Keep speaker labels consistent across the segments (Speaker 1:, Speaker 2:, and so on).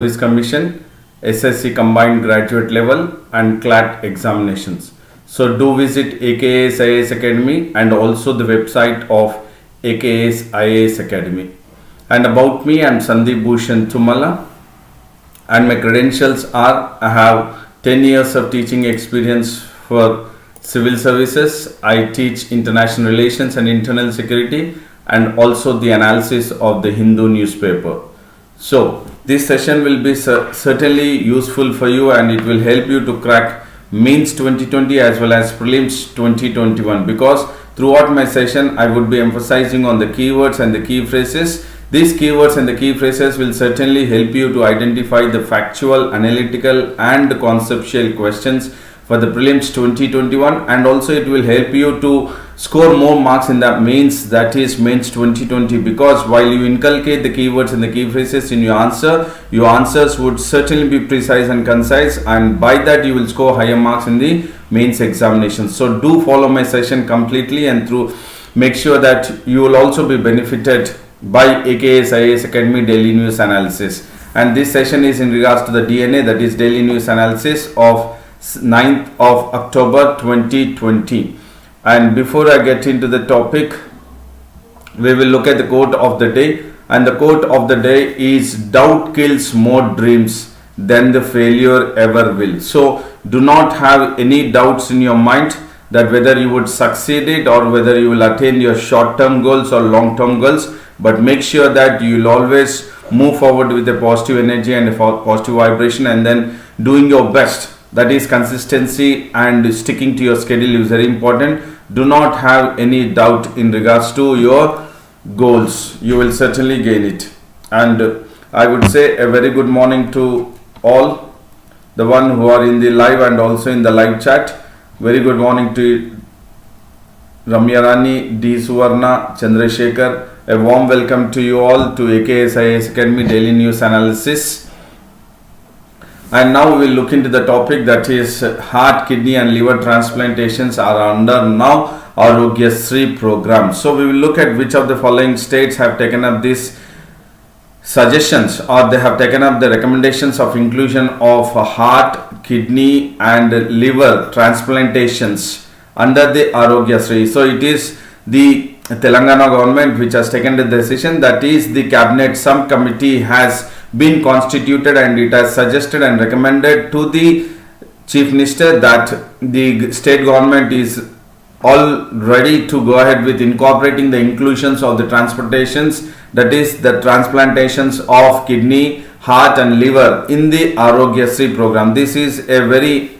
Speaker 1: Service Commission, SSC Combined Graduate Level and CLAT examinations. So do visit AKS IAS Academy and also the website of AKS IAS Academy. And about me, I am Sandeep Bhushan and my credentials are I have 10 years of teaching experience for civil services. I teach international relations and internal security and also the analysis of the Hindu newspaper. So this session will be certainly useful for you and it will help you to crack Mains 2020 as well as Prelims 2021, because throughout my session I would be emphasizing on the keywords and the key phrases. These keywords and the key phrases will certainly help you to identify the factual, analytical and conceptual questions for the Prelims 2021, and also it will help you to score more marks in that mains, that is Mains 2020, because while you inculcate the keywords and the key phrases in your answers would certainly be precise and concise, and by that you will score higher marks in the mains examination. So do follow my session completely and through make sure that you will also be benefited by AKS IAS Academy Daily News Analysis. And this session is in regards to the DNA, that is Daily News Analysis of 9th of October 2020. And before I get into the topic, we will look at the quote of the day, and the quote of the day is "Doubt kills more dreams than the failure ever will." So do not have any doubts in your mind that whether you would succeed it or whether you will attain your short-term goals or long-term goals, but make sure that you will always move forward with a positive energy and a positive vibration, and then doing your best. That is consistency and sticking to your schedule is very important. Do not have any doubt in regards to your goals. You will certainly gain it. And I would say a very good morning to all the one who are in the live and also in the live chat. Very good morning to Ramya Rani, D. Suvarna, Chandrasekhar. A warm welcome to you all to AKS IAS Academy Daily News Analysis. And now we will look into the topic, that is heart, kidney and liver transplantations are under now Aarogyasri program. So we will look at which of the following states have taken up these suggestions, or they have taken up the recommendations of inclusion of heart, kidney and liver transplantations under the Aarogyasri. So it is the Telangana government which has taken the decision, that is the cabinet subcommittee has been constituted and it has suggested and recommended to the chief minister that the state government is all ready to go ahead with incorporating the inclusions of the transplantations, that is the transplantations of kidney, heart and liver in the Aarogyasri program. This is a very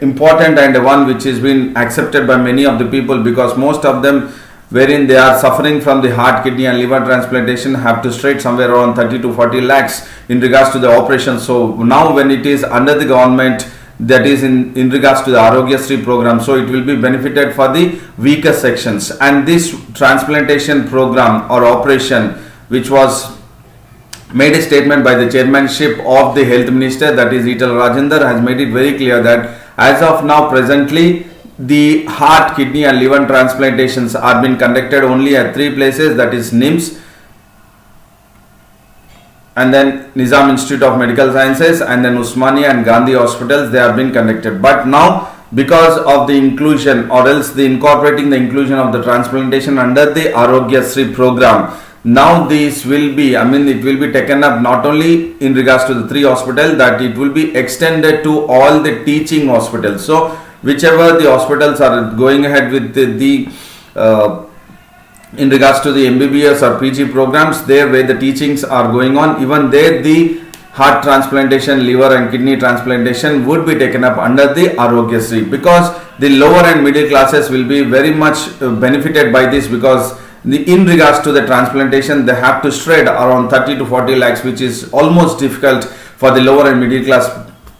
Speaker 1: important and one which has been accepted by many of the people, because most of them wherein they are suffering from the heart, kidney and liver transplantation have to straight somewhere around 30 to 40 lakhs in regards to the operation. So now when it is under the government, that is in regards to the Aarogyasri program, so it will be benefited for the weaker sections. And this transplantation program or operation, which was made a statement by the chairmanship of the health minister, that is Ital Rajendra, has made it very clear that as of now presently the heart, kidney and liver transplantations are being conducted only at 3 places, that is NIMS and then Nizam Institute of Medical Sciences and then Usmania and Gandhi hospitals. They have been conducted, but now because of the inclusion or else the incorporating the inclusion of the transplantation under the Aarogyasri program, now this will be, it will be taken up not only in regards to the 3 hospitals, that it will be extended to all the teaching hospitals. So whichever the hospitals are going ahead with the in regards to the MBBS or PG programs, there where the teachings are going on, even there the heart transplantation, liver and kidney transplantation would be taken up under the Aarogyasri, because the lower and middle classes will be very much benefited by this, because in regards to the transplantation they have to shred around 30 to 40 lakhs, which is almost difficult for the lower and middle class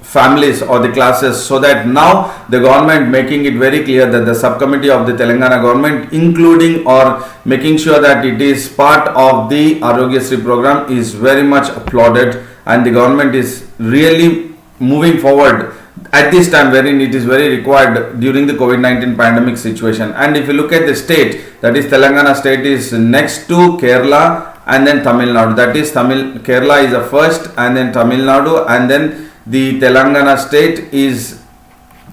Speaker 1: families or the classes. So that now the government making it very clear that the subcommittee of the Telangana government including or making sure that it is part of the Aarogyasri program is very much applauded, and the government is really moving forward at this time wherein it is very required during the COVID-19 pandemic situation. And if you look at the state, that is Telangana state is next to Kerala and then Tamil Nadu. That is Kerala is the first, and then Tamil Nadu, and then the Telangana state is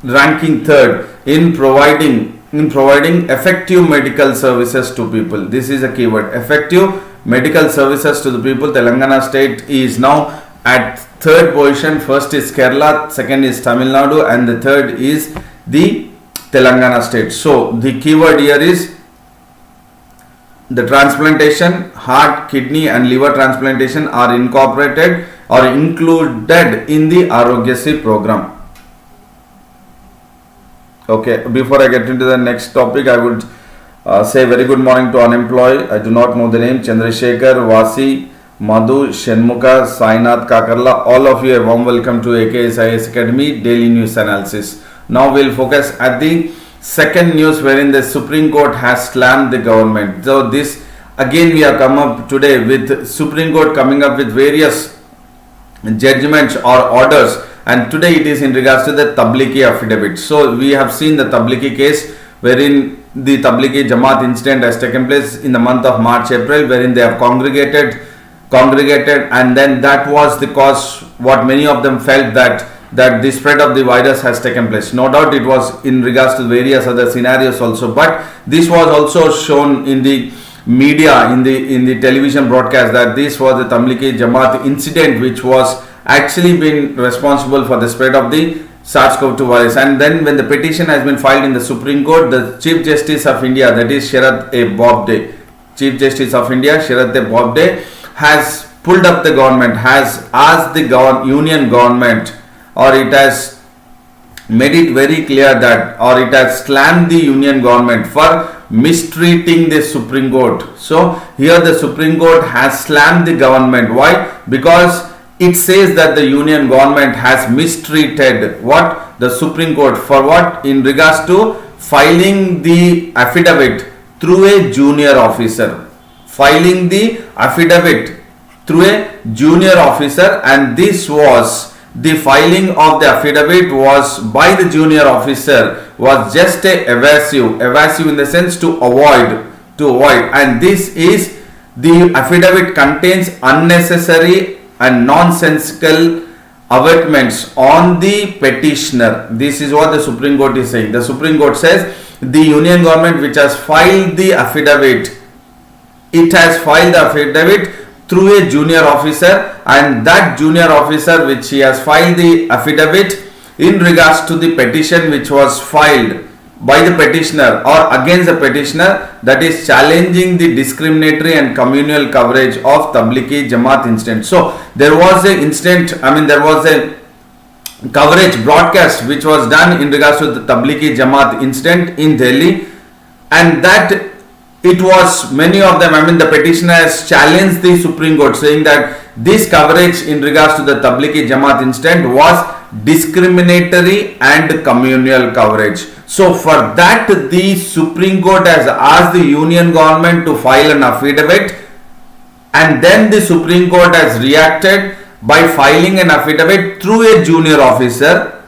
Speaker 1: ranking third in providing effective medical services to people. This is a keyword, effective medical services to the people. Telangana state is now at third position. First is Kerala, second is Tamil Nadu, and the third is the Telangana state. So the keyword here is the transplantation, heart, kidney and liver transplantation are incorporated or included in the Arogyasri program. Okay, before I get into the next topic, I would say very good morning to unemployed. I do not know the name. Chandrasekhar, Vasi, Madhu, Shenmukha, Sainath, Kakarla. All of you, a warm welcome to AKS IAS Academy Daily News Analysis. Now we'll focus at the second news wherein the Supreme Court has slammed the government. So this again we have come up today with Supreme Court coming up with various judgments or orders, and today it is in regards to the Tablighi affidavit. So we have seen the Tablighi case wherein the Tablighi Jamaat incident has taken place in the month of March, April, wherein they have congregated, and then that was the cause what many of them felt that the spread of the virus has taken place. No doubt it was in regards to various other scenarios also, but this was also shown in the media, in the television broadcast, that this was the Tablighi Jamaat incident which was actually been responsible for the spread of the SARS-CoV-2 virus. And then when the petition has been filed in the Supreme Court, the Chief Justice of India, that is Sharath A. Bobde, Chief Justice of India Sharath A. Bobde, has pulled up the government, has asked the union government, or it has made it very clear that, or it has slammed the union government for mistreating the Supreme Court. So here the Supreme Court has slammed the government. Why? Because it says that the union government has mistreated what? The Supreme Court. For what? In regards to filing the affidavit through a junior officer. Filing the affidavit through a junior officer, and this was the filing of the affidavit was by the junior officer was just a evasive in the sense to avoid, and this is the affidavit contains unnecessary and nonsensical avertments on the petitioner. This is what the Supreme Court is saying. The Supreme Court says the union government which has filed the affidavit, it has filed the affidavit through a junior officer, and that junior officer which he has filed the affidavit in regards to the petition which was filed by the petitioner or against the petitioner, that is challenging the discriminatory and communal coverage of Tablighi Jamaat incident. So there was a there was a coverage broadcast which was done in regards to the Tablighi Jamaat incident in Delhi, and that it was many of them, the petitioner has challenged the Supreme Court saying that this coverage in regards to the Tablighi Jamaat incident was discriminatory and communal coverage. So for that the Supreme Court has asked the union government to file an affidavit, and then the Supreme Court has reacted by filing an affidavit through a junior officer,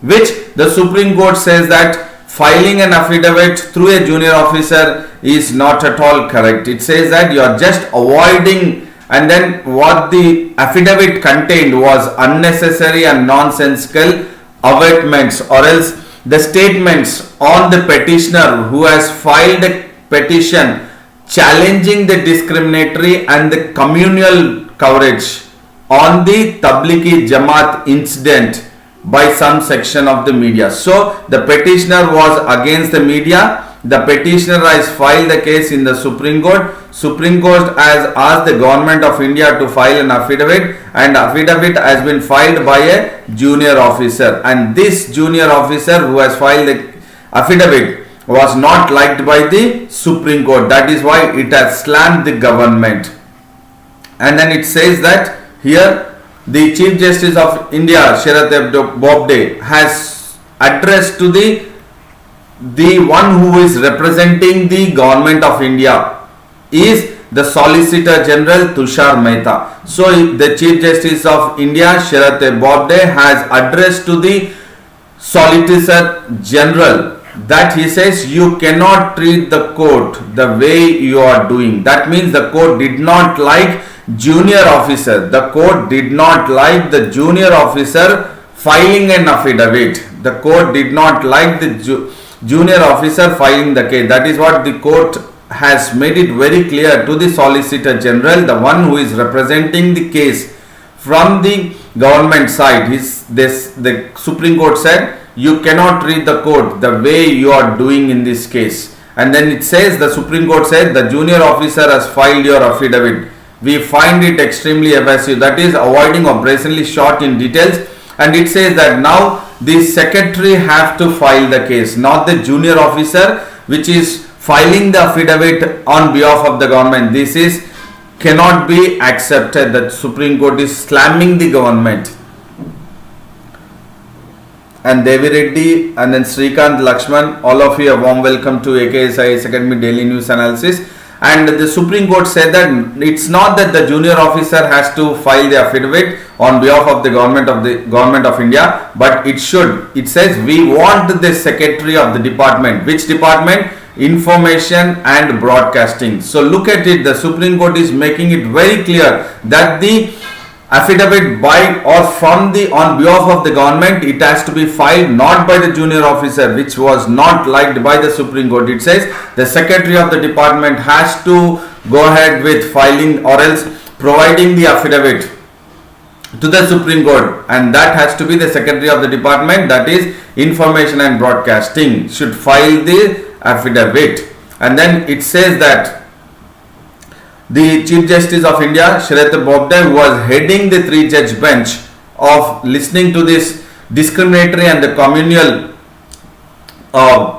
Speaker 1: which the Supreme Court says that filing an affidavit through a junior officer is not at all correct. It says that you are just avoiding, and then what the affidavit contained was unnecessary and nonsensical avertments, or else the statements on the petitioner who has filed a petition challenging the discriminatory and the communal coverage on the Tablighi Jamaat incident by some section of the media. So the petitioner was against the media. The petitioner has filed the case in the Supreme Court. Supreme Court has asked the government of India to file an affidavit, and affidavit has been filed by a junior officer, and this junior officer who has filed the affidavit was not liked by the Supreme Court. That is why it has slammed the government. And then it says that here the Chief Justice of India Sharath Bobde has addressed to the one who is representing the government of India is the Solicitor General Tushar Mehta. So the Chief Justice of India Sharath Bobde has addressed to the Solicitor General that he says you cannot treat the court the way you are doing. That means the court did not like junior officer. The court did not like the junior officer filing an affidavit. The court did not like the junior officer filing the case. That is what the court has made it very clear to the Solicitor General, the one who is representing the case from the government side. The Supreme Court said you cannot treat the court the way you are doing in this case. And then it says, the Supreme Court said, the junior officer has filed your affidavit. We find it extremely evasive, that is avoiding or brazenly short in details. And it says that now the secretary have to file the case, not the junior officer which is filing the affidavit on behalf of the government. This is cannot be accepted. The Supreme Court is slamming the government. And Devi Reddy and then Srikanth Lakshman, all of you, a warm welcome to AKS IAS Academy Daily News Analysis. And the Supreme Court said that it's not that the junior officer has to file the affidavit on behalf of the government of India, but it should. It says we want the secretary of the department. Which department? Information and broadcasting. So look at it. The Supreme Court is making it very clear that the affidavit by or from on behalf of the government, it has to be filed not by the junior officer, which was not liked by the Supreme Court. It says the secretary of the department has to go ahead with filing or else providing the affidavit to the Supreme Court, and that has to be the secretary of the department, that is information and broadcasting, should file the affidavit. And then it says that the Chief Justice of India, Sharath Bobde, who was heading the 3-judge bench of listening to this discriminatory and the communal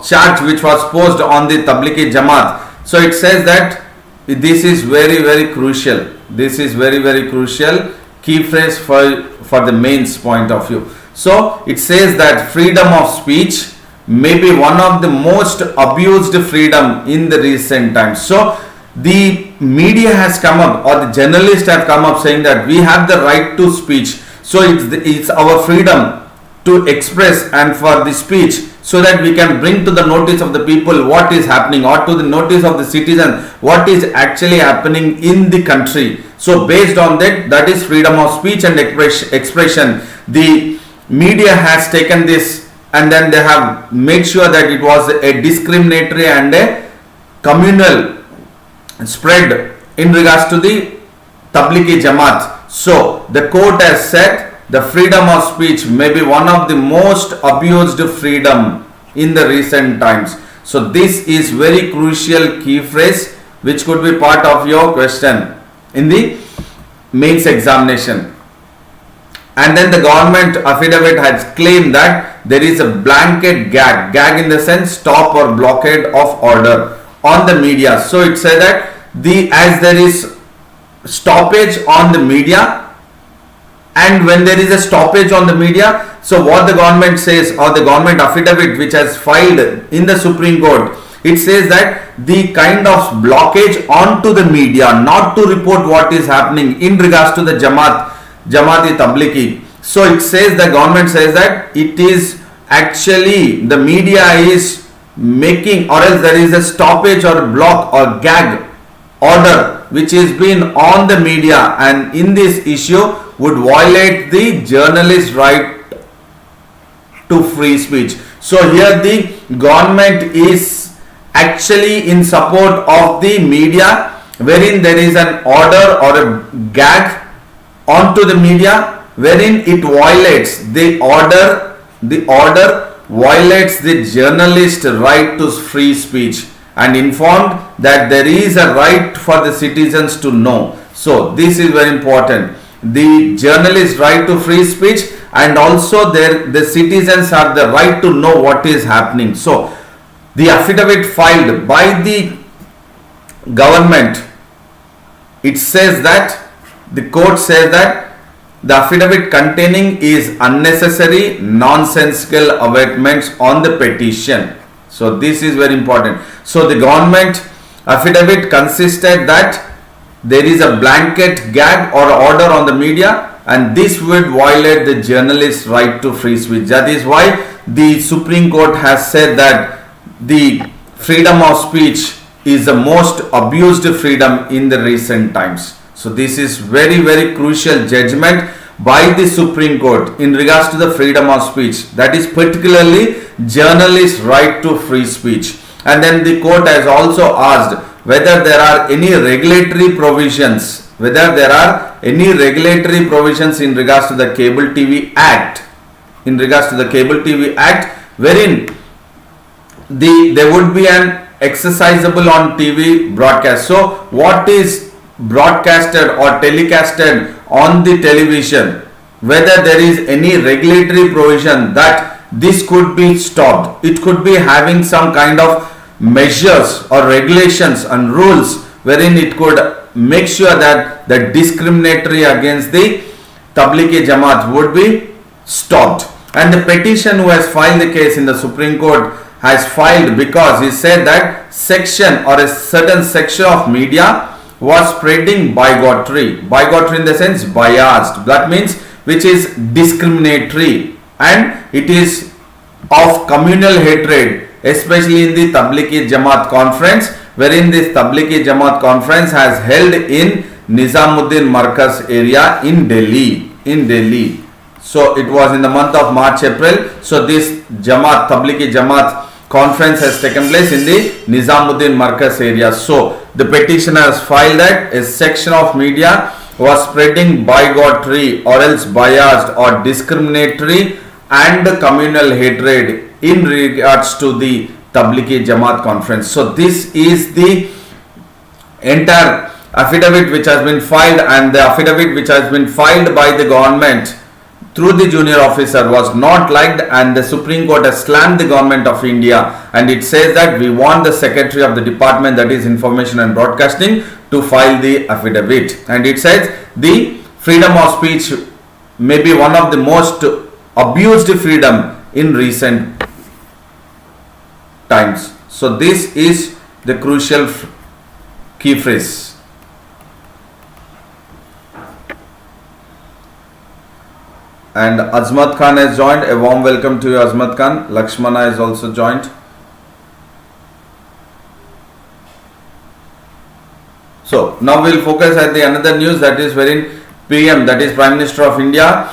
Speaker 1: charge which was posed on the Tablighi Jamaat. So it says that this is very, very crucial. This is very, very crucial key phrase for the mains point of view. So it says that freedom of speech may be one of the most abused freedom in the recent times. So the media has come up, or the journalists have come up saying that we have the right to speech. So it's our freedom to express and for the speech, so that we can bring to the notice of the people what is happening, or to the notice of the citizens what is actually happening in the country. So based on that, that is freedom of speech and expression. The media has taken this and then they have made sure that it was a discriminatory and a communal spread in regards to the Tablighi Jamaat. So the court has said the freedom of speech may be one of the most abused freedom in the recent times. So this is very crucial key phrase which could be part of your question in the mains examination. And then the government affidavit has claimed that there is a blanket gag in the sense stop or blockade of order on the media. So it said that as there is stoppage on the media, and when there is a stoppage on the media, so what the government says, or the government affidavit which has filed in the Supreme Court, it says that the kind of blockage onto the media not to report what is happening in regards to the Jamaati Tablighi. So it says, the government says that it is actually the media is making, or else there is a stoppage or block or gag order which is been on the media, and in this issue would violate the journalist right to free speech. So here the government is actually in support of the media, wherein there is an order or a gag onto the media, wherein it violates the order violates the journalist right to free speech, and informed that there is a right for the citizens to know. So this is very important. The journalist right to free speech, and also the citizens have the right to know what is happening. So the affidavit filed by the government, it says that the court says that the affidavit containing is unnecessary, nonsensical abatements on the petition. So this is very important. So the government affidavit consisted that there is a blanket gag or order on the media, and this would violate the journalist's right to free speech. That is why the Supreme Court has said that the freedom of speech is the most abused freedom in the recent times. So this is very, very crucial judgment by the Supreme Court in regards to the freedom of speech, that is particularly journalists' right to free speech. And then the court has also asked whether there are any regulatory provisions, in regards to the Cable TV Act, wherein there would be an exercisable on TV broadcast. So what is broadcasted or telecasted on the television, whether there is any regulatory provision that this could be stopped. It could be having some kind of measures or regulations and rules wherein it could make sure that the discriminatory against the Tablighi Jamaat would be stopped. And the petition who has filed the case in the Supreme Court has filed because he said that section or a certain section of media was spreading bigotry in the sense biased, that means which is discriminatory, and it is of communal hatred, especially in the Tablighi Jamaat conference, wherein this Tablighi Jamaat conference has held in Nizamuddin Markaz area in Delhi. So it was in the month of March-April. So this Tablighi Jamaat conference has taken place in the Nizamuddin Markaz area. So the petitioner has filed that a section of media was spreading bigotry or else biased or discriminatory and communal hatred in regards to the Tablighi Jamaat conference. So this is the entire affidavit which has been filed, and the affidavit which has been filed by the government through the junior officer was not liked, and the Supreme Court has slammed the government of India, and it says that we want the Secretary of the Department, that is Information and Broadcasting, to file the affidavit. And it says the freedom of speech may be one of the most abused freedom in recent times. So this is the crucial key phrase. And Azmat Khan has joined. A warm welcome to you, Azmat Khan. Lakshmana is also joined. So now we'll focus at the another news, that is wherein PM, that is Prime Minister of India,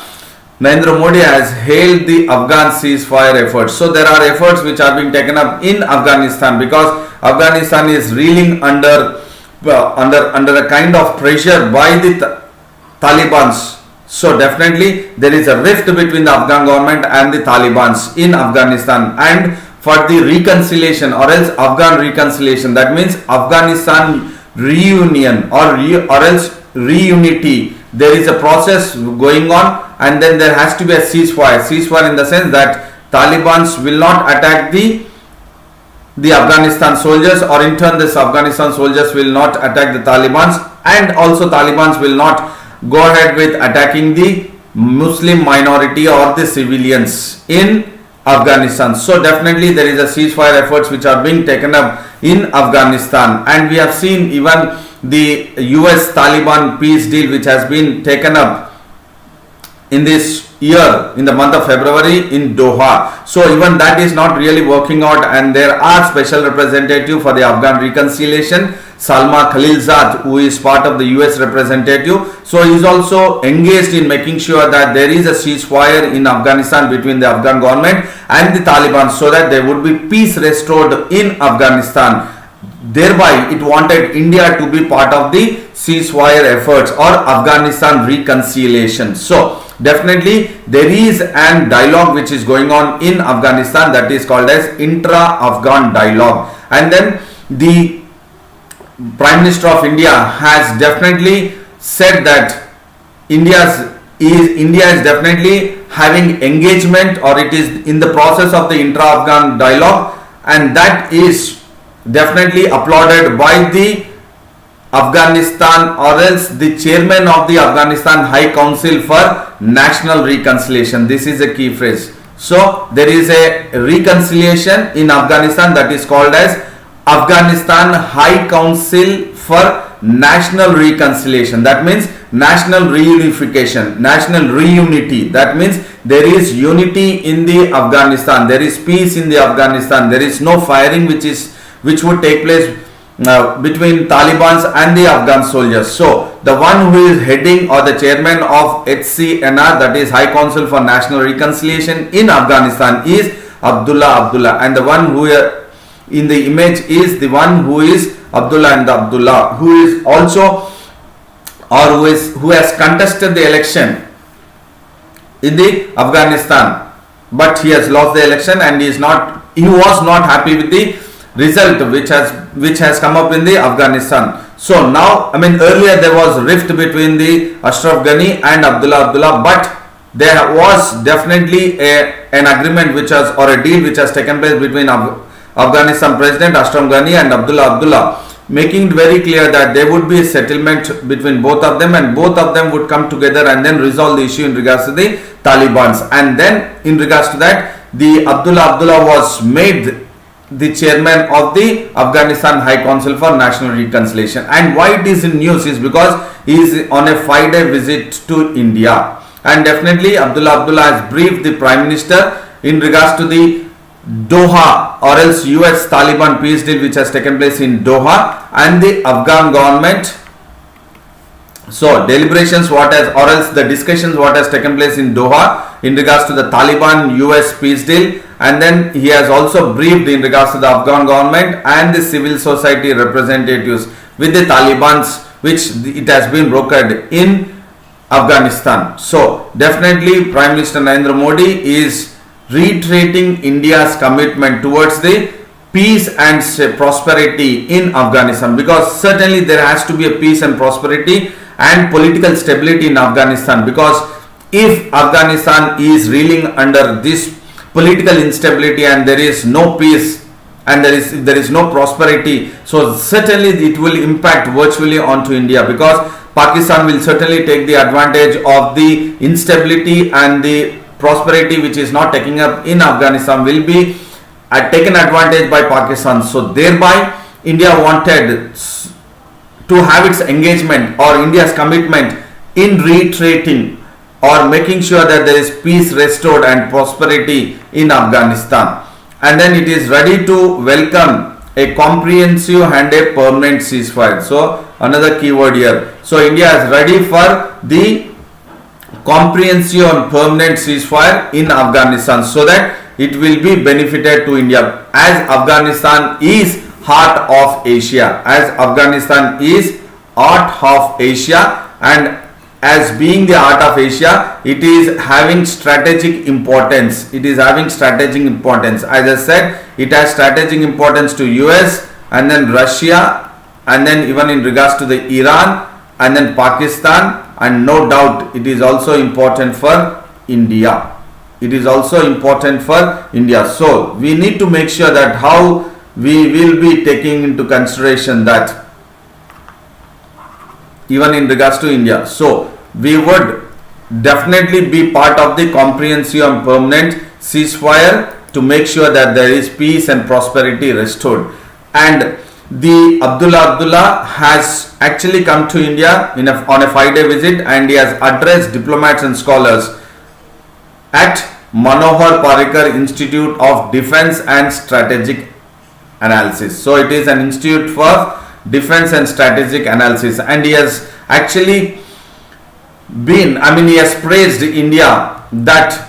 Speaker 1: Narendra Modi, has hailed the Afghan ceasefire efforts. So there are efforts which are being taken up in Afghanistan because Afghanistan is reeling under a kind of pressure by the Taliban's. So definitely there is a rift between the Afghan government and the Taliban's in Afghanistan, and for the reconciliation or else Afghan reconciliation, that means Afghanistan reunion or else reunity, there is a process going on, and then there has to be a ceasefire in the sense that Taliban's will not attack the Afghanistan soldiers, or in turn this Afghanistan soldiers will not attack the Taliban's, and also Taliban's will not go ahead with attacking the Muslim minority or the civilians in Afghanistan. So definitely there is a ceasefire efforts which are being taken up in Afghanistan, and we have seen even the US Taliban peace deal which has been taken up in this year in the month of February in Doha. So even that is not really working out, and there are special representative for the Afghan reconciliation, Salma Khalilzad, who is part of the US representative. So he is also engaged in making sure that there is a ceasefire in Afghanistan between the Afghan government and the Taliban, so that there would be peace restored in Afghanistan. Thereby it wanted India to be part of the ceasefire efforts or Afghanistan reconciliation. So definitely there is an dialogue which is going on in Afghanistan, that is called as intra-Afghan dialogue. And then the Prime Minister of India has definitely said that India is definitely having engagement, or it is in the process of the intra-Afghan dialogue, and that is definitely applauded by the Afghanistan, or else the chairman of the Afghanistan High Council for National Reconciliation. This is a key phrase. So there is a reconciliation in Afghanistan that is called as Afghanistan High Council for national reconciliation. That means national reunification, national reunity. That means there is unity in the Afghanistan, there is peace in the Afghanistan, there is no firing which would take place between Taliban and the Afghan soldiers. So the one who is heading or the chairman of HCNR, that is High Council for National Reconciliation in Afghanistan, is Abdullah, and the one who in the image is the one who is Abdullah, who is also or who has contested the election in the Afghanistan, but he has lost the election and he was not happy with the result which has come up in the Afghanistan. So now, earlier there was rift between the Ashraf Ghani and Abdullah, but there was definitely an agreement or a deal which has taken place between Afghanistan President Ashraf Ghani and Abdullah, making it very clear that there would be a settlement between both of them, and both of them would come together and then resolve the issue in regards to the Taliban. And then in regards to that, the Abdullah was made the chairman of the Afghanistan High Council for National Reconciliation. And why it is in news is because he is on a 5-day visit to India, and definitely Abdullah has briefed the Prime Minister in regards to the Doha or else US Taliban peace deal which has taken place in Doha, and the Afghan government. So deliberations or else the discussions what has taken place in Doha in regards to the Taliban US peace deal, and then he has also briefed in regards to the Afghan government and the civil society representatives with the Taliban's which it has been brokered in Afghanistan. So definitely Prime Minister Narendra Modi is reiterating India's commitment towards the peace and prosperity in Afghanistan, because certainly there has to be a peace and prosperity and political stability in Afghanistan, because if Afghanistan is reeling under this political instability and there is no peace and there is no prosperity, so certainly it will impact virtually onto India, because Pakistan will certainly take the advantage of the instability, and the prosperity which is not taking up in Afghanistan will be taken advantage by Pakistan. So thereby India wanted to have its engagement or India's commitment in reiterating or making sure that there is peace restored and prosperity in Afghanistan, and then it is ready to welcome a comprehensive and a permanent ceasefire. So another keyword here. So India is ready for the comprehensive and permanent ceasefire in Afghanistan, so that it will be benefited to India, as Afghanistan is heart of Asia, and as being the heart of Asia, it is having strategic importance. As I said, it has strategic importance to US, and then Russia, and then even in regards to the Iran, and then Pakistan, and no doubt it is also important for India. So we need to make sure that how we will be taking into consideration that even in regards to India. So we would definitely be part of the comprehensive and permanent ceasefire to make sure that there is peace and prosperity restored. And the Abdullah has actually come to India on a 5-day visit, and he has addressed diplomats and scholars at Manohar Parrikar Institute of Defence and Strategic Analysis. So it is an institute for defense and strategic analysis, and he has actually he has praised India that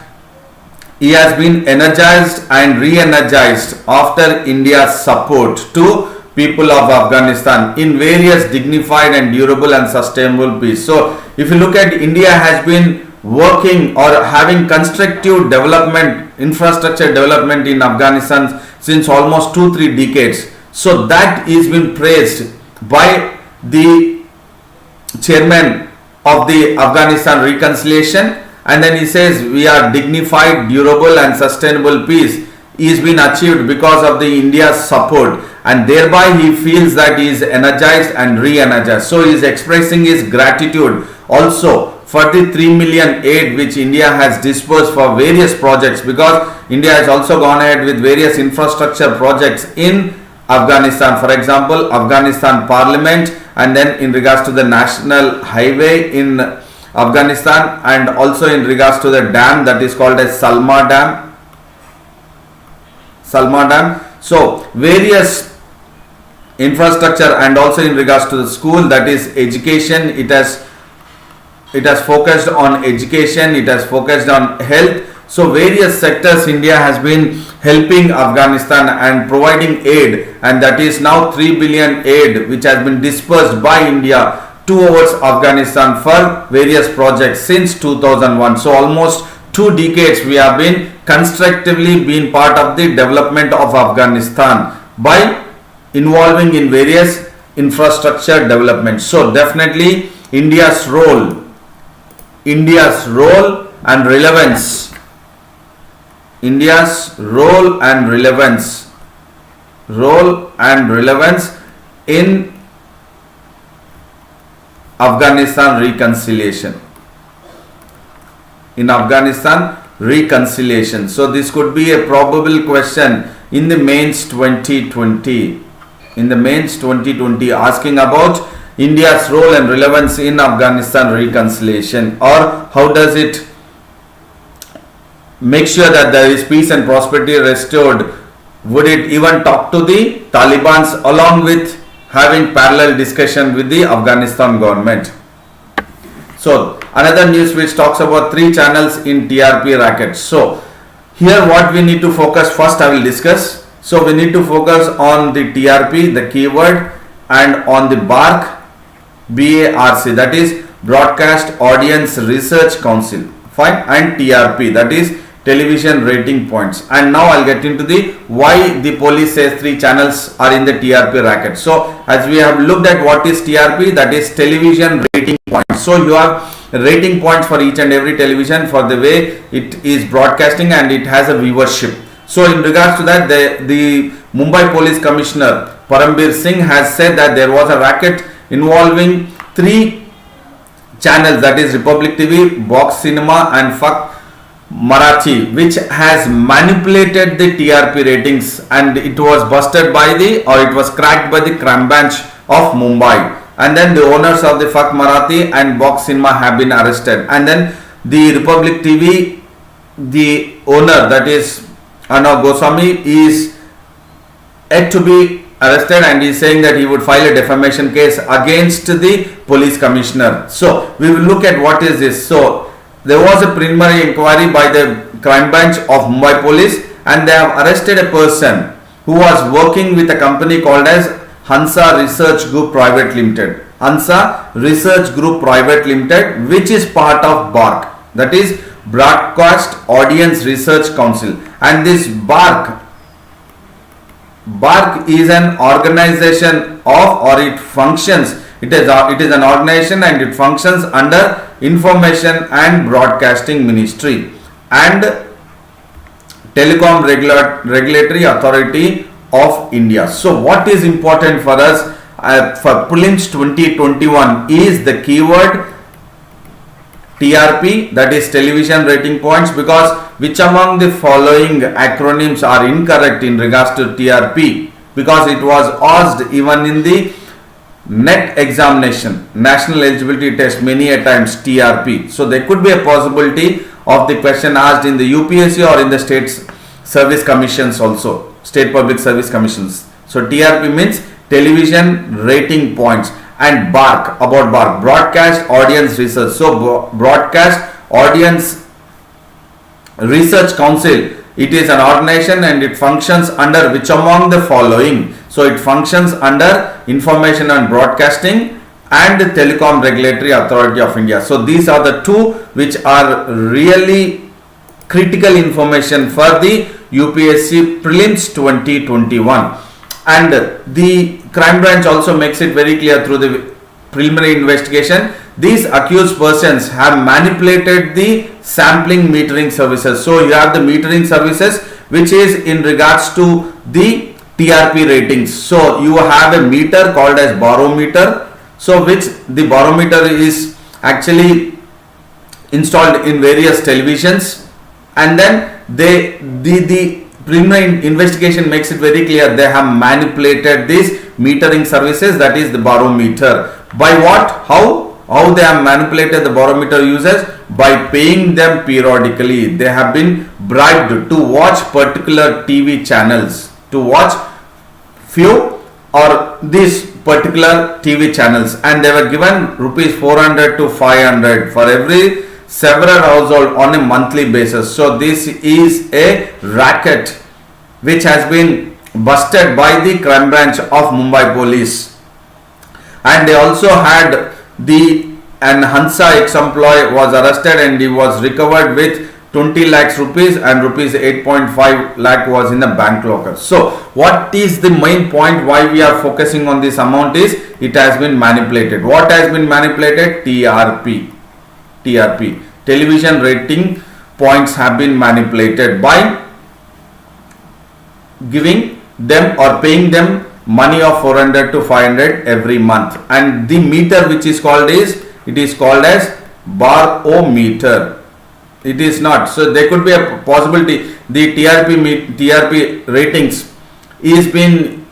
Speaker 1: he has been energized and re-energized after India's support to people of Afghanistan in various dignified and durable and sustainable peace. So if you look at, India has been working or having constructive development, infrastructure development in Afghanistan since almost 2-3 decades. So that is been praised by the chairman of the Afghanistan reconciliation, and then he says we are dignified, durable and sustainable peace is been achieved because of the India's support, and thereby he feels that he is energized and re-energized. So he is expressing his gratitude also for the 3 million aid which India has disbursed for various projects, because India has also gone ahead with various infrastructure projects in Afghanistan. For example, Afghanistan Parliament and then in regards to the national highway in Afghanistan, and also in regards to the dam that is called as Salma Dam. So various infrastructure, and also in regards to the school, that is education. It has focused on education, it has focused on health. So various sectors India has been helping Afghanistan and providing aid, and that is now 3 billion aid which has been dispersed by India towards Afghanistan for various projects since 2001. So almost 2 decades we have been constructively been part of the development of Afghanistan by involving in various infrastructure development. So definitely India's role and relevance, in Afghanistan reconciliation. So this could be a probable question in the mains 2020. Asking about India's role and relevance in Afghanistan reconciliation, or how does it make sure that there is peace and prosperity restored. Would it even talk to the Taliban's along with having parallel discussion with the Afghanistan government? So another news which talks about 3 channels in TRP racket. So here what we need to focus, first I will discuss. So we need to focus on the TRP, the keyword, and on the BARC, that is Broadcast Audience Research Council, fine, and TRP, that is television rating points. And now I'll get into the why the police says 3 channels are in the TRP racket. So as we have looked at what is TRP, that is television rating points. So you have rating points for each and every television for the way it is broadcasting and it has a viewership. So in regards to that, the Mumbai Police Commissioner Parambir Singh has said that there was a racket involving 3 channels, that is Republic TV, Box Cinema and Fuck Marathi, which has manipulated the TRP ratings, and it was busted by it was cracked by the crime branch of Mumbai. And then the owners of the Fuck Marathi and Box Cinema have been arrested. And then the Republic TV, the owner, that is Arnav Goswami, is yet to be arrested, and he is saying that he would file a defamation case against the police commissioner. So we will look at what is this. So there was a preliminary inquiry by the crime branch of Mumbai Police, and they have arrested a person who was working with a company called as Hansa Research Group Private Limited. Which is part of BARC, that is Broadcast Audience Research Council. And this BARC is an organization it is an organization and it functions under Information and Broadcasting Ministry and Telecom Regulatory Authority of India. So what is important for us for prelims 2021 is the keyword TRP, that is television rating points, because which among the following acronyms are incorrect in regards to TRP, because it was asked even in the NET examination, National Eligibility Test, many a times TRP. So there could be a possibility of the question asked in the UPSC or in the state service commissions also, state public service commissions. So TRP means television rating points, and BARC, about BARC, Broadcast Audience Research. So Broadcast Audience Research Council, it is an organization and it functions under which among the following. So it functions under Information and Broadcasting and the Telecom Regulatory Authority of India. So these are the 2 which are really critical information for the UPSC prelims 2021. And the crime branch also makes it very clear through the preliminary investigation, these accused persons have manipulated the sampling metering services. So you have the metering services which is in regards to the TRP ratings. So you have a meter called as barometer, so which the barometer is actually installed in various televisions, and then the preliminary investigation makes it very clear they have manipulated this metering services, that is the barometer. By what? How they have manipulated the barometer users? By paying them periodically. They have been bribed to watch particular TV channels, to watch few or these particular TV channels, and they were given rupees 400 to 500 for every several household on a monthly basis. So this is a racket which has been busted by the crime branch of Mumbai police. And they also had an Hansa ex-employee was arrested, and he was recovered with 20 lakhs rupees, and rupees 8.5 lakh was in the bank locker. So what is the main point why we are focusing on this amount is it has been manipulated. What has been manipulated? TRP. Television rating points have been manipulated by giving them or paying them money of 400 to 500 every month. And the meter which is called it is called as barometer. It is not. So there could be a possibility the TRP ratings is been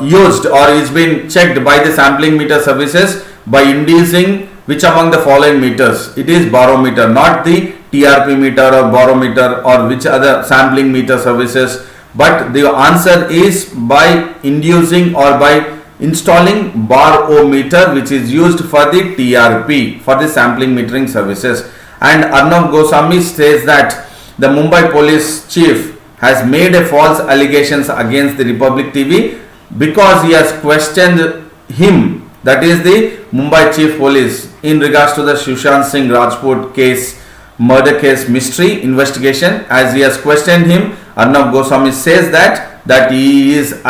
Speaker 1: used or is been checked by the sampling meter services by inducing which among the following meters. It is barometer, not the TRP meter or barometer or which other sampling meter services, but the answer is by inducing or by installing barometer, which is used for the TRP, for the sampling metering services. And Arnav Goswami says that the Mumbai police chief has made a false allegations against the Republic TV because he has questioned him, that is the Mumbai chief police, in regards to the Sushant Singh Rajput case, murder case mystery investigation. As he has questioned him, Arnav Goswami says that he is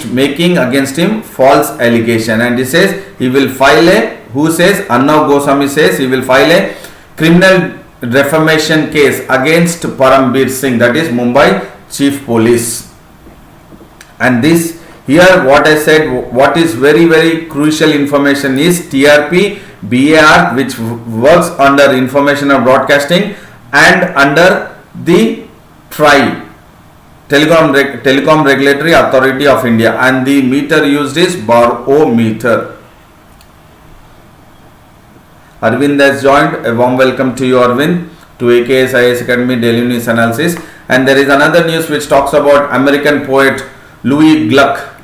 Speaker 1: making against him false allegation, and he says he will file Arnav Goswami says he will file a criminal defamation case against Parambir Singh, that is Mumbai chief police. And this here what I said, what is very crucial information is TRP BAR, which works under Information and Broadcasting and under the TRAI, Telecom Regulatory Authority of India, and the meter used is barometer. Arvind has joined. A warm welcome to you, Arvind, to AKS IAS Academy Daily News Analysis. And there is another news which talks about American poet Louis Gluck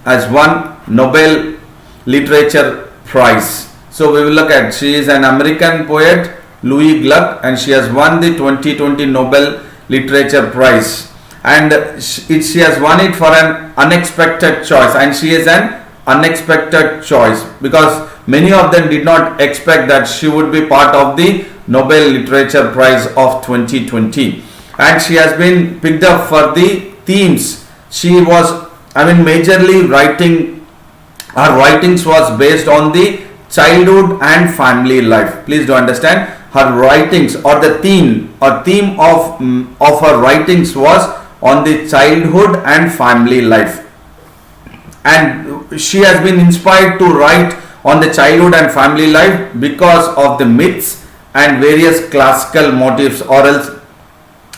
Speaker 1: has won Nobel Literature Prize. So we will look at, she is an American poet, Louis Gluck, and she has won the 2020 Nobel Literature Prize. And she has won it for an unexpected choice, and she is an unexpected choice because many of them did not expect that she would be part of the Nobel Literature Prize of 2020. And she has been picked up for the themes. She was, majorly writing, her writings was based on the childhood and family life. Please do understand, her writings or the theme of her writings was on the childhood and family life. And she has been inspired to write on the childhood and family life because of the myths and various classical motifs, or else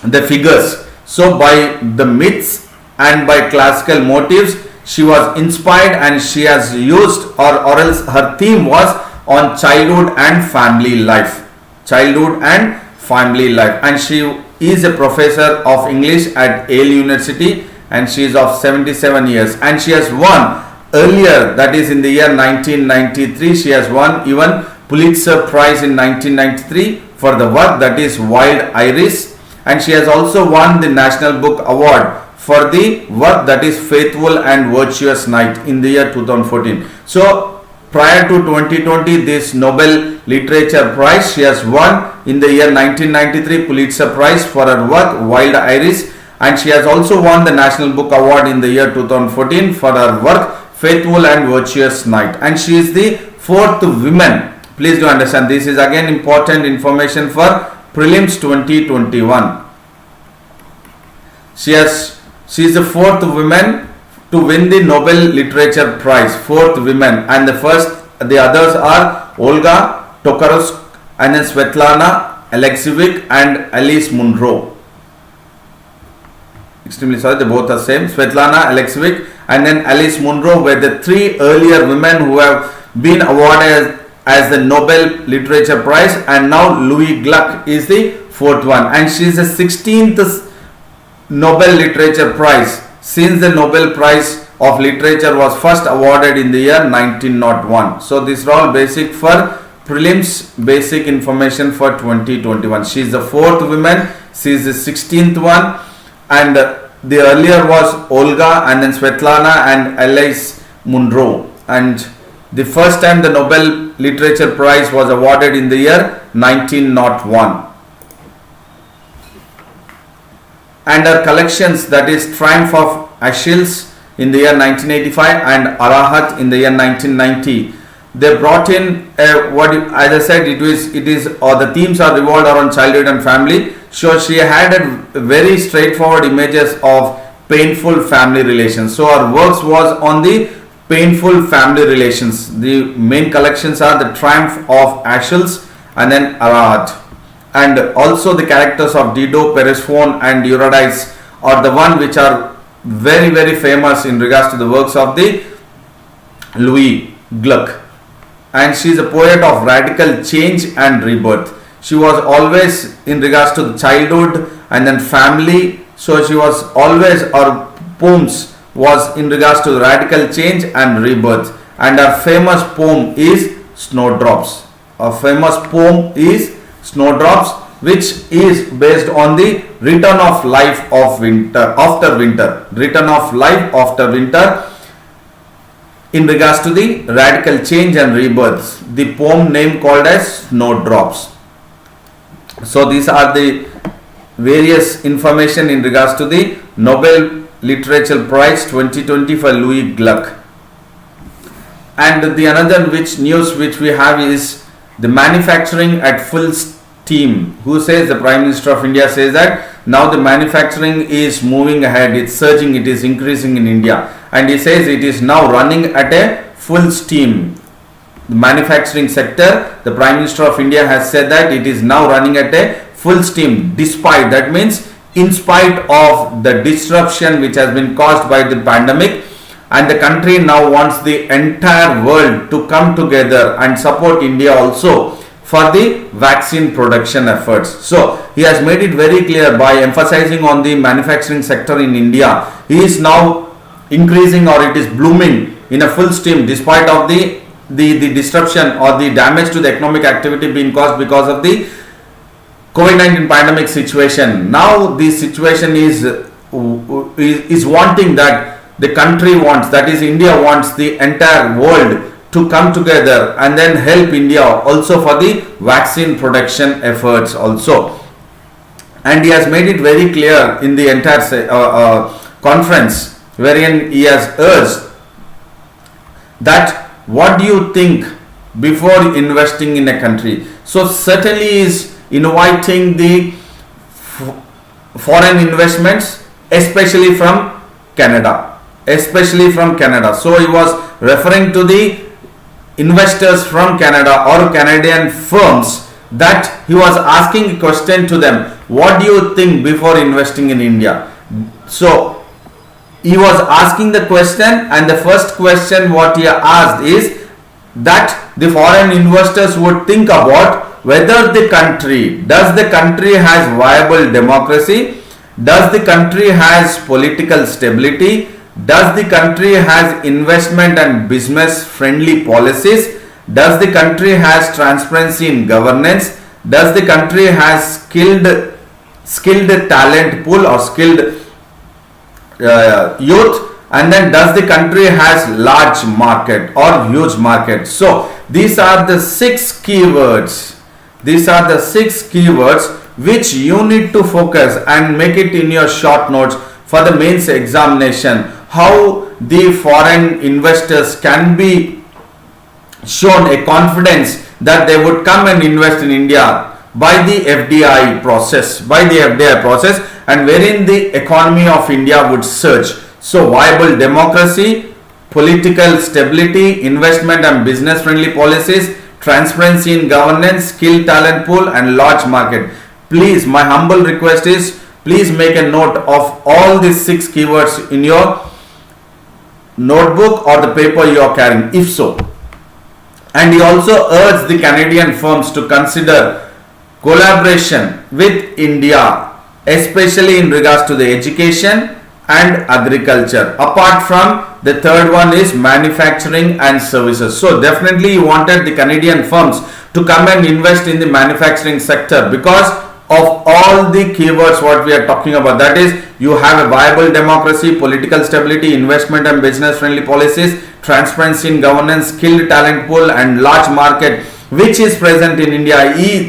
Speaker 1: the figures. So by the myths and by classical motifs she was inspired, and she has used or else her theme was on childhood and family life. And she is a professor of English at Yale University, and she is of 77 years, and she has won earlier, that is in the year 1993, she has won even Pulitzer Prize in 1993 for the work that is Wild Iris, and she has also won the National Book Award for the work that is Faithful and Virtuous Night in the year 2014. So prior to 2020, this Nobel Literature Prize, she has won in the year 1993 Pulitzer Prize for her work Wild Iris, and she has also won the National Book Award in the year 2014 for her work Faithful and Virtuous Night, and she is the fourth woman. Please do understand, this is again important information for prelims 2021. She is the fourth woman to win the Nobel Literature Prize, fourth women, and the others are Olga Tokarczuk, and then Svetlana Alexievich and Alice Munro. extremely sorry, they both are same. Svetlana Alexievich and then Alice Munro were the three earlier women who have been awarded as the Nobel Literature Prize, and now Louis Gluck is the fourth one, and she is the 16th Nobel Literature Prize since the Nobel Prize of Literature was first awarded in the year 1901. So these are all basic for prelims, basic information for 2021. She is the fourth woman, she is the 16th one, and the earlier was Olga and then Svetlana and Alice Munro, and the first time the Nobel Literature Prize was awarded in the year 1901. And her collections, that is Triumph of Achilles in the year 1985 and Arahat in the year 1990, they brought in as I said, it is the themes are revolved around childhood and family. So she had a very straightforward images of painful family relations. So her works was on the painful family relations. The main collections are the Triumph of Achilles and then Arahat. And also the characters of Dido, Persephone and Eurydice are the one which are very famous in regards to the works of the Louis Gluck. And she is a poet of radical change and rebirth. She was always in regards to the childhood and then family. So she was always, her poems was in regards to the radical change and rebirth. And her famous poem is Snowdrops. Her famous poem is Snowdrops, which is based on the return of life of winter after winter. Return of life after winter in regards to the radical change and rebirth. The poem name called as Snowdrops. So these are the various information in regards to the Nobel Literature Prize 2020 for Louis Gluck. And the another news which we have is the manufacturing at full steam. Who says? The Prime Minister of India says that now the manufacturing is moving ahead, it's surging, it is increasing in India, and he says it is now running at a full steam. The manufacturing sector, the Prime Minister of India has said that it is now running at a full steam, despite, that means in spite of the disruption which has been caused by the pandemic, and the country now wants the entire world to come together and support India also for the vaccine production efforts. So he has made it very clear by emphasizing on the manufacturing sector in India. He is now increasing, or it is blooming in a full steam despite of the disruption or the damage to the economic activity being caused because of the COVID-19 pandemic situation. Now the situation is wanting that the country wants, that is India wants the entire world to come together and then help India also for the vaccine production efforts also. And he has made it very clear in the entire conference, wherein he has urged that what do you think before investing in a country. So certainly is inviting the foreign investments, especially from Canada. So he was referring to the investors from Canada or Canadian firms, that he was asking a question to them, what do you think before investing in India? So he was asking the question, and the first question what he asked is that the foreign investors would think about whether the country has viable democracy, does the country has political stability, does the country has investment and business friendly policies, does the country has transparency in governance, does the country has skilled talent pool or skilled youth, and then does the country has large market or huge market. So these are the 6 keywords. Which you need to focus and make it in your short notes for the mains examination. How the foreign investors can be shown a confidence that they would come and invest in India by the FDI process, and wherein the economy of India would surge. So viable democracy, political stability, investment and business friendly policies, transparency in governance, skill talent pool and large market. Please, my humble request is Please make a note of all these 6 keywords in your notebook or the paper you are carrying, if so. And he also urged the Canadian firms to consider collaboration with India, especially in regards to the education and agriculture. Apart from the third one is manufacturing and services. So definitely he wanted the Canadian firms to come and invest in the manufacturing sector because of all the keywords what we are talking about. That is, you have a viable democracy, political stability, investment and business friendly policies, transparency in governance, skilled talent pool and large market which is present in India.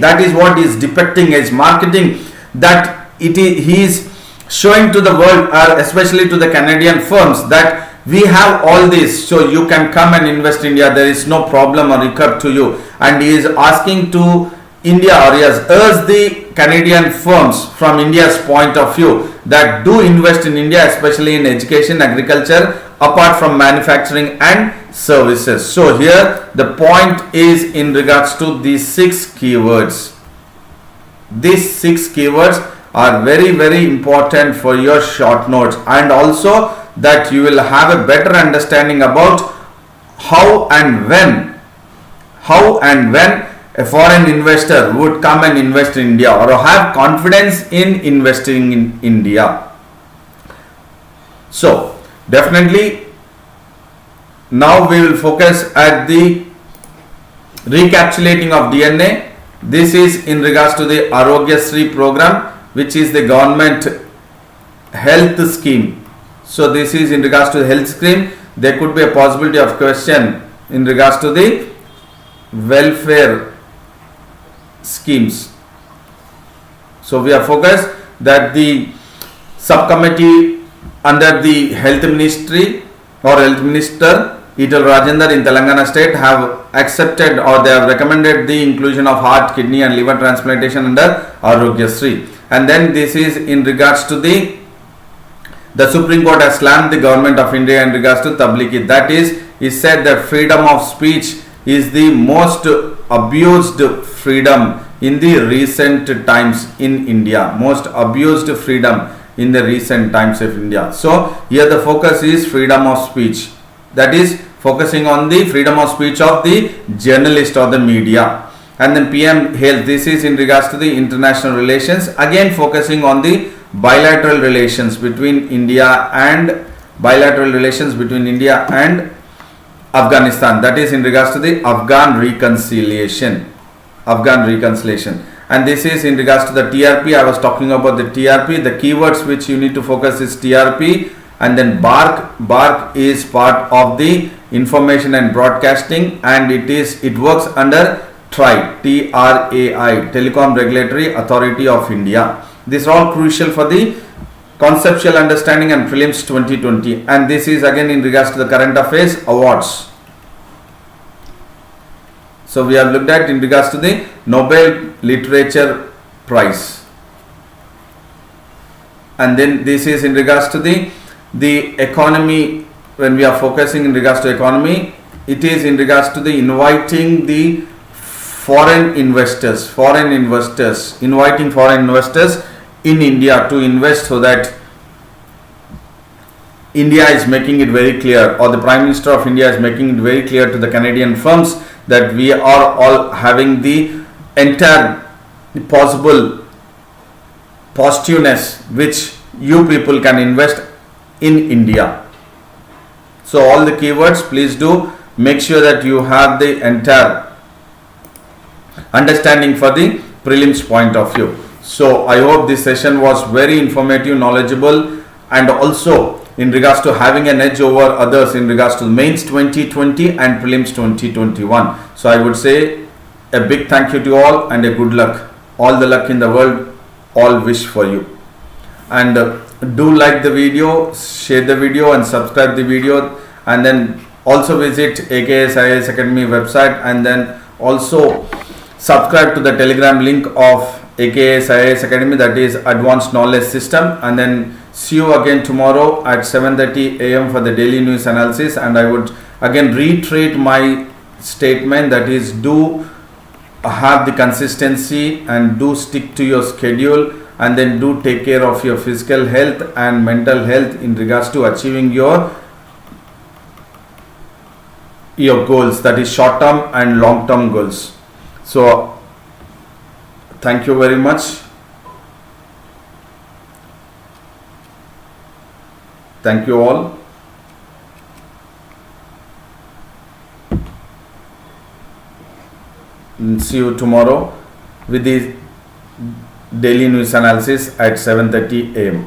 Speaker 1: That is what is depicting as marketing, that he is showing to the world, especially to the Canadian firms, that we have all this, so you can come and invest in India. There is no problem or hiccup to you. And he is asking to India, or he has urged the Canadian firms from India's point of view that do invest in India, especially in education, agriculture, apart from manufacturing and services. So here the point is in regards to these 6 keywords. These 6 keywords are very, very important for your short notes, and also that you will have a better understanding about how and when a foreign investor would come and invest in India or have confidence in investing in India. So definitely now we will focus at the recapitulating of DNA. This is in regards to the Arogyasri program, which is the government health scheme. So this is in regards to the health scheme. There could be a possibility of question in regards to the welfare schemes. So we are focused that the subcommittee under the health ministry or health minister Etal Rajendra in Telangana state have accepted, or they have recommended the inclusion of heart, kidney and liver transplantation under Arogyasri. And then this is in regards to the Supreme Court has slammed the government of India in regards to Tablighi. That is, he said that freedom of speech is the most abused freedom in the recent times in India. Most abused freedom in the recent times of India. So here the focus is freedom of speech. That is focusing on the freedom of speech of the journalist or the media. And then PM Health, this is in regards to the international relations, again focusing on the bilateral relations between India and Afghanistan. That is in regards to the Afghan reconciliation. And this is in regards to the TRP. I was talking about the TRP. The keywords which you need to focus is TRP, and then BARC is part of the information and broadcasting, and it works under TRAI, TRAI, Telecom Regulatory Authority of India. These are all crucial for the conceptual understanding and prelims 2020. And this is again in regards to the current affairs awards. So we have looked at in regards to the Nobel Literature Prize. And then this is in regards to the economy. When we are focusing in regards to economy, it is in regards to the inviting the foreign investors in India to invest, so that India is making it very clear, or the Prime Minister of India is making it very clear to the Canadian firms that we are all having the entire possible positiveness which you people can invest in India. So all the keywords, please do make sure that you have the entire understanding for the prelims point of view. So I hope this session was very informative, knowledgeable, and also in regards to having an edge over others in regards to mains 2020 and prelims 2021. So I would say a big thank you to all and a good luck. All the luck in the world, all wish for you. And do like the video, share the video and subscribe the video, and then also visit AKS IAS Academy website, and then also subscribe to the Telegram link of AKS IAS Academy, that is Advanced Knowledge System. And then see you again tomorrow at 7:30 a.m. for the daily news analysis. And I would again reiterate my statement, that is, do have the consistency and do stick to your schedule, and then do take care of your physical health and mental health in regards to achieving your goals, that is short term and long term goals. So thank you very much. Thank you all. And see you tomorrow with the daily news analysis at 7:30 a.m.